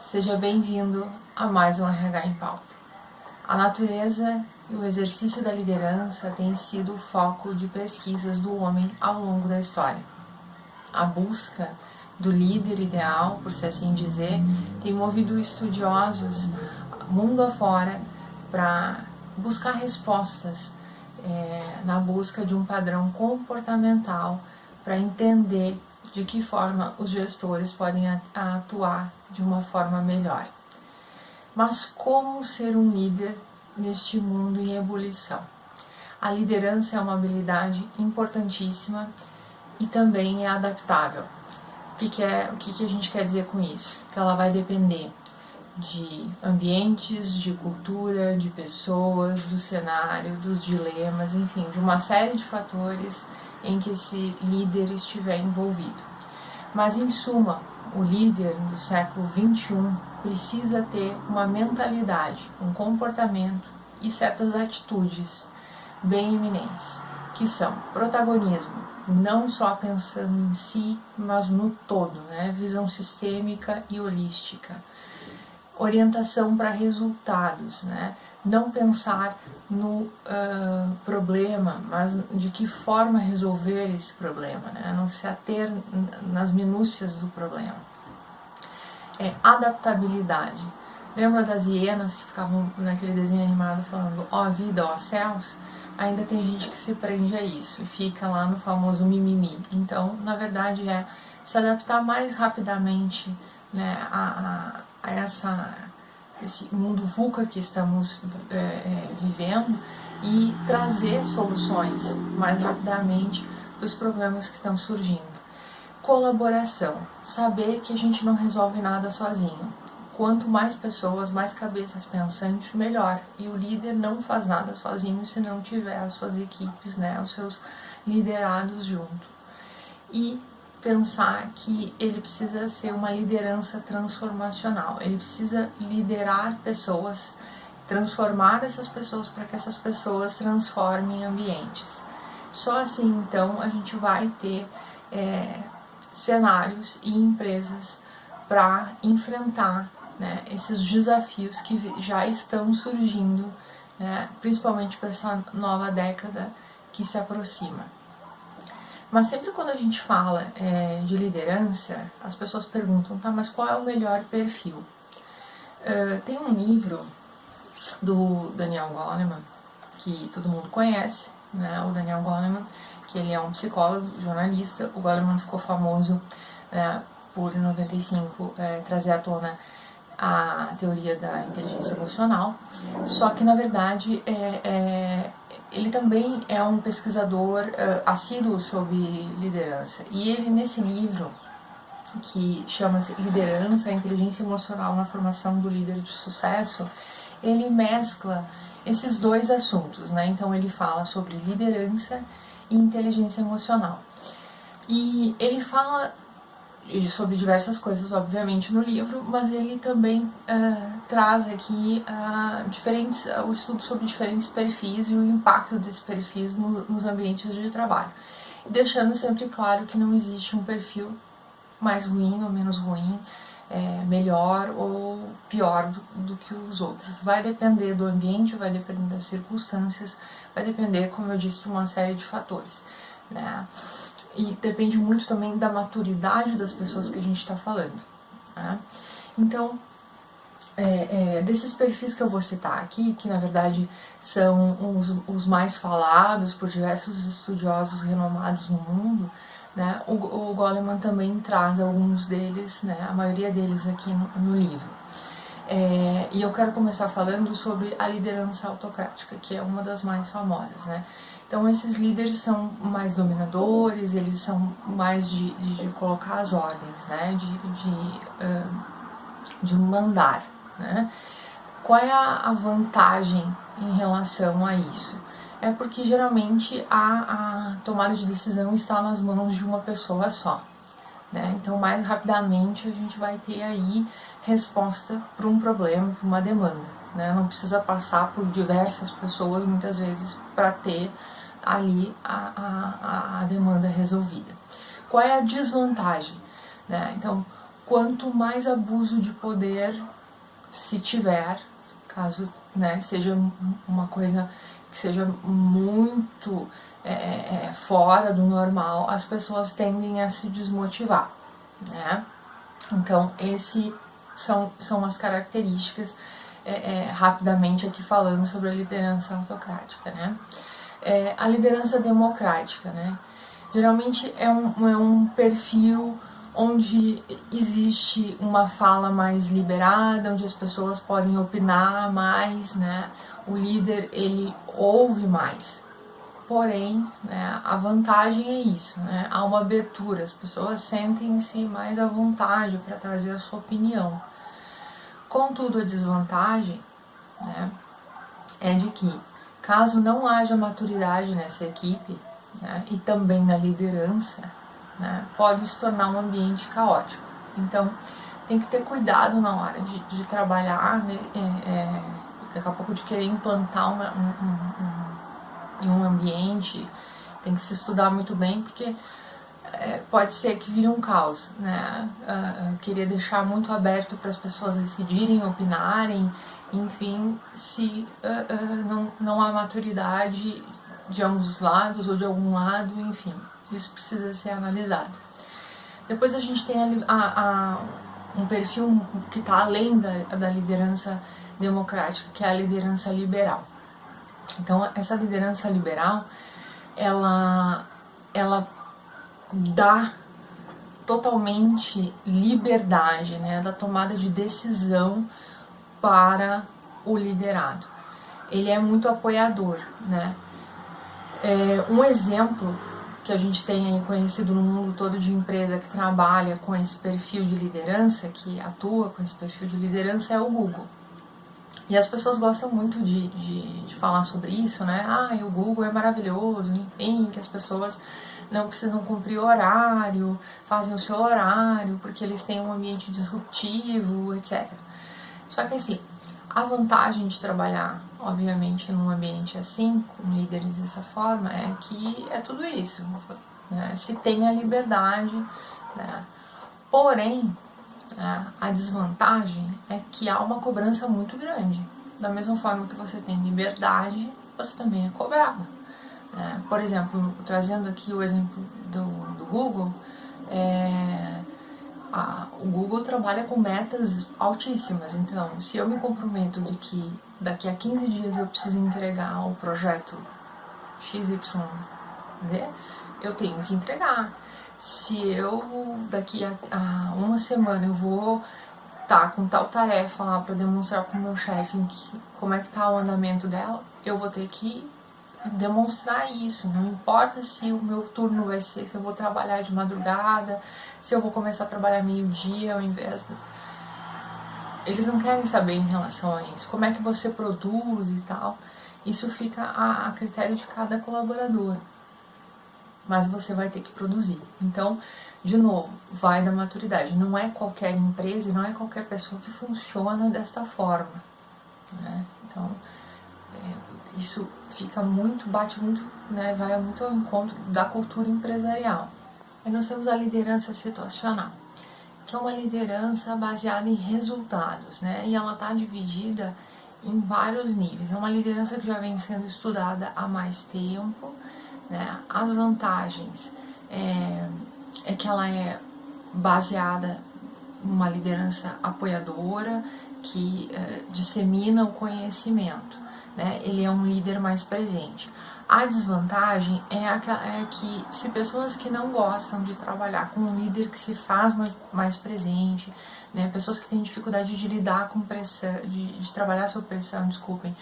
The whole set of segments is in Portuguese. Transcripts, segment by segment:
Seja bem-vindo a mais um RH em Pauta. A natureza e o exercício da liderança têm sido o foco de pesquisas do homem ao longo da história. A busca do líder ideal, por se assim dizer, tem movido estudiosos mundo afora para buscar respostas na busca de um padrão comportamental para entender de que forma os gestores podem atuar de uma forma melhor. Mas como ser um líder neste mundo em ebulição? A liderança é uma habilidade importantíssima e também é adaptável. O que a gente quer dizer com isso? Que ela vai depender de ambientes, de cultura, de pessoas, do cenário, dos dilemas, enfim, de uma série de fatores em que esse líder estiver envolvido. Mas, em suma, o líder do século XXI precisa ter uma mentalidade, um comportamento e certas atitudes bem eminentes, que são protagonismo, não só pensando em si, mas no todo, né? Visão sistêmica e holística. Orientação para resultados, né? Não pensar no problema, mas de que forma resolver esse problema, né? Não se ater nas minúcias do problema. Adaptabilidade. Lembra das hienas que ficavam naquele desenho animado falando ó vida, ó céus? Ainda tem gente que se prende a isso e fica lá no famoso mimimi. Então, na verdade, é se adaptar mais rapidamente, né, a esse mundo VUCA que estamos vivendo e trazer soluções mais rapidamente para os problemas que estão surgindo. Colaboração, saber que a gente não resolve nada sozinho. Quanto mais pessoas, mais cabeças pensantes, melhor. E o líder não faz nada sozinho se não tiver as suas equipes, né, os seus liderados junto. E pensar que ele precisa ser uma liderança transformacional, ele precisa liderar pessoas, transformar essas pessoas para que essas pessoas transformem ambientes. Só assim, então, a gente vai ter cenários e empresas para enfrentar, né, esses desafios que já estão surgindo, né, principalmente para essa nova década que se aproxima. Mas sempre quando a gente fala de liderança, as pessoas perguntam, tá, mas qual é o melhor perfil? Tem um livro do Daniel Goleman, que todo mundo conhece, né, o Daniel Goleman, que ele é um psicólogo, jornalista. O Goleman ficou famoso por, em 95, trazer à tona a teoria da inteligência emocional, só que na verdade ele também é um pesquisador assíduo sobre liderança, e ele nesse livro, que chama-se Liderança, a Inteligência Emocional na Formação do Líder de Sucesso, ele mescla esses dois assuntos, né? Então ele fala sobre liderança e inteligência emocional, e ele fala sobre diversas coisas, obviamente, no livro, mas ele também traz aqui o estudo sobre diferentes perfis e o impacto desses perfis nos ambientes de trabalho, deixando sempre claro que não existe um perfil mais ruim ou menos ruim, melhor ou pior do que os outros. Vai depender do ambiente, vai depender das circunstâncias, vai depender, como eu disse, de uma série de fatores, né? E depende muito também da maturidade das pessoas que a gente está falando, né? Então, desses perfis que eu vou citar aqui, que na verdade são os mais falados por diversos estudiosos renomados no mundo, né, o Goleman também traz alguns deles, né, a maioria deles aqui no livro. E eu quero começar falando sobre a liderança autocrática, que é uma das mais famosas, né? Então, esses líderes são mais dominadores, eles são mais de colocar as ordens, né? De mandar, né? Qual é a vantagem em relação a isso? É porque geralmente a tomada de decisão está nas mãos de uma pessoa só, né? Então, mais rapidamente a gente vai ter aí resposta para um problema, para uma demanda, né? Não precisa passar por diversas pessoas muitas vezes para ter ali a demanda resolvida. Qual é a desvantagem, né? Então, quanto mais abuso de poder se tiver, caso, né, seja uma coisa que seja muito fora do normal, as pessoas tendem a se desmotivar, né? Então, esses são as características, rapidamente aqui falando sobre a liderança autocrática, né? A liderança democrática, né? Geralmente é um perfil onde existe uma fala mais liberada, onde as pessoas podem opinar mais, né? O líder, ele ouve mais. Porém, né, a vantagem é isso, né? Há uma abertura, as pessoas sentem-se mais à vontade para trazer a sua opinião. Contudo, a desvantagem, né, é de que, caso não haja maturidade nessa equipe, né, e também na liderança, né, pode se tornar um ambiente caótico. Então, tem que ter cuidado na hora de trabalhar, né, daqui a pouco de querer implantar em um ambiente, tem que se estudar muito bem, porque pode ser que vire um caos, né? Eu queria deixar muito aberto para as pessoas decidirem, opinarem, enfim, se não há maturidade de ambos os lados ou de algum lado, enfim, isso precisa ser analisado. Depois a gente tem um perfil que está além da liderança democrática, que é a liderança liberal. Então, essa liderança liberal, ela dá totalmente liberdade, né, da tomada de decisão para o liderado. Ele é muito apoiador, né? Um exemplo que a gente tem aí conhecido no mundo todo de empresa que trabalha com esse perfil de liderança, que atua com esse perfil de liderança, é o Google. E as pessoas gostam muito de falar sobre isso, né? O Google é maravilhoso, enfim, que as pessoas não precisam cumprir horário, fazem o seu horário, porque eles têm um ambiente disruptivo, etc. Só que assim, a vantagem de trabalhar, obviamente, num ambiente assim, com líderes dessa forma, é que é tudo isso, né? Se tem a liberdade, né? Porém, a desvantagem é que há uma cobrança muito grande. Da mesma forma que você tem liberdade, você também é cobrado. Por exemplo, trazendo aqui o exemplo do Google, o Google trabalha com metas altíssimas. Então, se eu me comprometo de que daqui a 15 dias eu preciso entregar o projeto XYZ, eu tenho que entregar. Se eu, daqui a uma semana, eu vou estar com tal tarefa lá para demonstrar para o meu chefe como é que está o andamento dela, eu vou ter que demonstrar isso. Não importa se o meu turno vai ser, se eu vou trabalhar de madrugada, se eu vou começar a trabalhar meio-dia ao invés de... Eles não querem saber em relação a isso, como é que você produz e tal. Isso fica a critério de cada colaborador, mas você vai ter que produzir. Então, de novo, vai da maturidade. Não é qualquer empresa e não é qualquer pessoa que funciona desta forma, né? Então, isso bate muito, né, vai muito ao encontro da cultura empresarial. Aí nós temos a liderança situacional, que é uma liderança baseada em resultados, né? E ela está dividida em vários níveis. É uma liderança que já vem sendo estudada há mais tempo, né? As vantagens é que ela é baseada em uma liderança apoiadora que dissemina o conhecimento, né? Ele é um líder mais presente. A desvantagem é que se pessoas que não gostam de trabalhar com um líder que se faz mais presente, né? Pessoas que têm dificuldade de lidar com pressão, de trabalhar sob pressão, desculpem,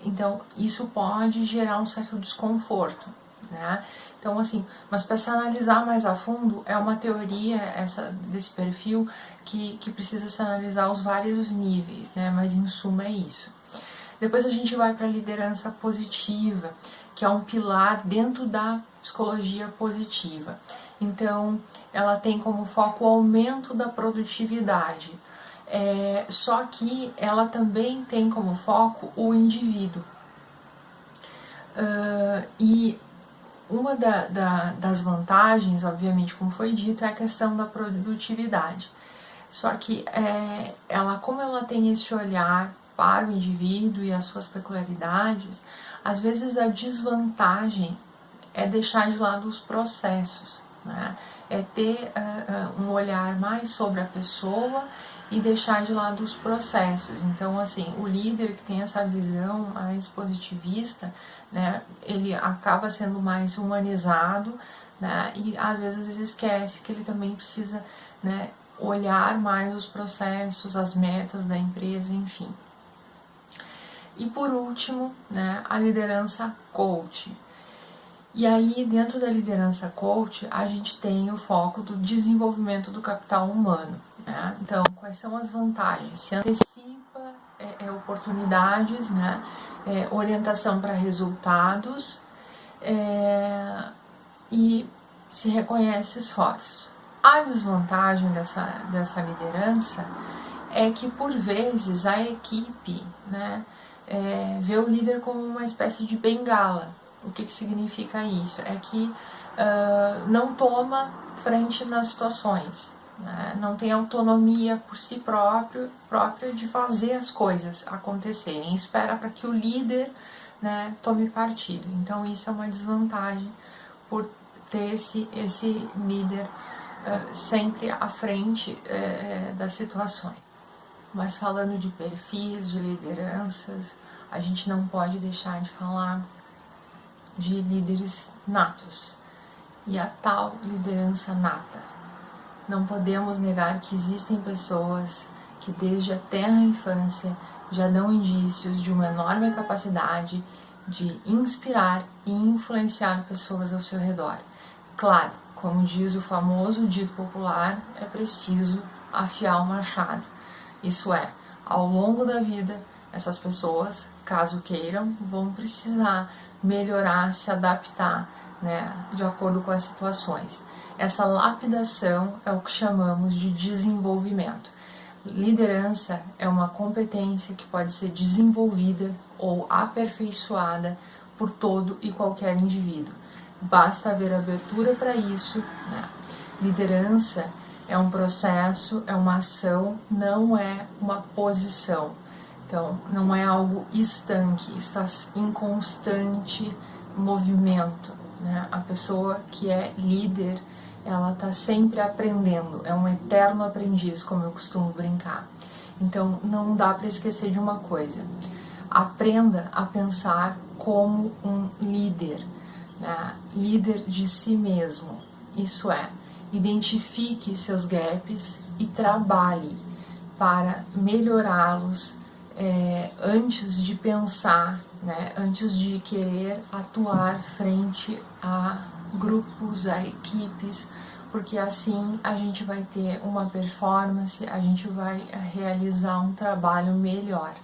então isso pode gerar um certo desconforto, né? Então, assim, mas para se analisar mais a fundo, é uma teoria desse perfil que precisa se analisar os vários níveis, né? Mas em suma é isso. Depois a gente vai para a liderança positiva, que é um pilar dentro da psicologia positiva. Então, ela tem como foco o aumento da produtividade, só que ela também tem como foco o indivíduo. E uma das vantagens, obviamente, como foi dito, é a questão da produtividade. Só que como ela tem esse olhar para o indivíduo e as suas peculiaridades, às vezes a desvantagem é deixar de lado os processos, né? É ter um olhar mais sobre a pessoa e deixar de lado os processos. Então, assim, o líder que tem essa visão mais positivista, né, ele acaba sendo mais humanizado, né, e às vezes esquece que ele também precisa, né, olhar mais os processos, as metas da empresa, enfim. E por último, né, a liderança coach. E aí, dentro da liderança coach, a gente tem o foco do desenvolvimento do capital humano, né? Então, quais são as vantagens? Se antecipa oportunidades, né? Orientação para resultados e se reconhece esforços. A desvantagem dessa liderança é que, por vezes, a equipe, né, vê o líder como uma espécie de bengala. O que significa isso? É que não toma frente nas situações, né? Não tem autonomia por si própria de fazer as coisas acontecerem, espera para que o líder, né, tome partido. Então isso é uma desvantagem por ter esse líder sempre à frente das situações. Mas falando de perfis, de lideranças, a gente não pode deixar de falar de líderes natos e a tal liderança nata. Não podemos negar que existem pessoas que desde a tenra infância já dão indícios de uma enorme capacidade de inspirar e influenciar pessoas ao seu redor. Claro, como diz o famoso dito popular, é preciso afiar o machado. Isso é, ao longo da vida, essas pessoas, caso queiram, vão precisar melhorar, se adaptar, né, de acordo com as situações. Essa lapidação é o que chamamos de desenvolvimento. Liderança é uma competência que pode ser desenvolvida ou aperfeiçoada por todo e qualquer indivíduo. Basta haver abertura para isso, né? Liderança é um processo, é uma ação, não é uma posição. Então, não é algo estanque, está em constante movimento, né? A pessoa que é líder, ela está sempre aprendendo, é um eterno aprendiz, como eu costumo brincar. Então, não dá para esquecer de uma coisa: aprenda a pensar como um líder, né? Líder de si mesmo. Isso é, identifique seus gaps e trabalhe para melhorá-los antes de pensar, né? Antes de querer atuar frente a grupos, a equipes, porque assim a gente vai ter uma performance, a gente vai realizar um trabalho melhor.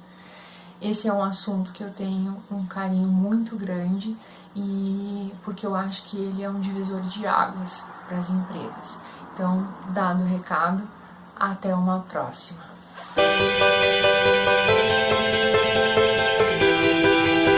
Esse é um assunto que eu tenho um carinho muito grande e porque eu acho que ele é um divisor de águas para as empresas. Então, dado o recado, até uma próxima.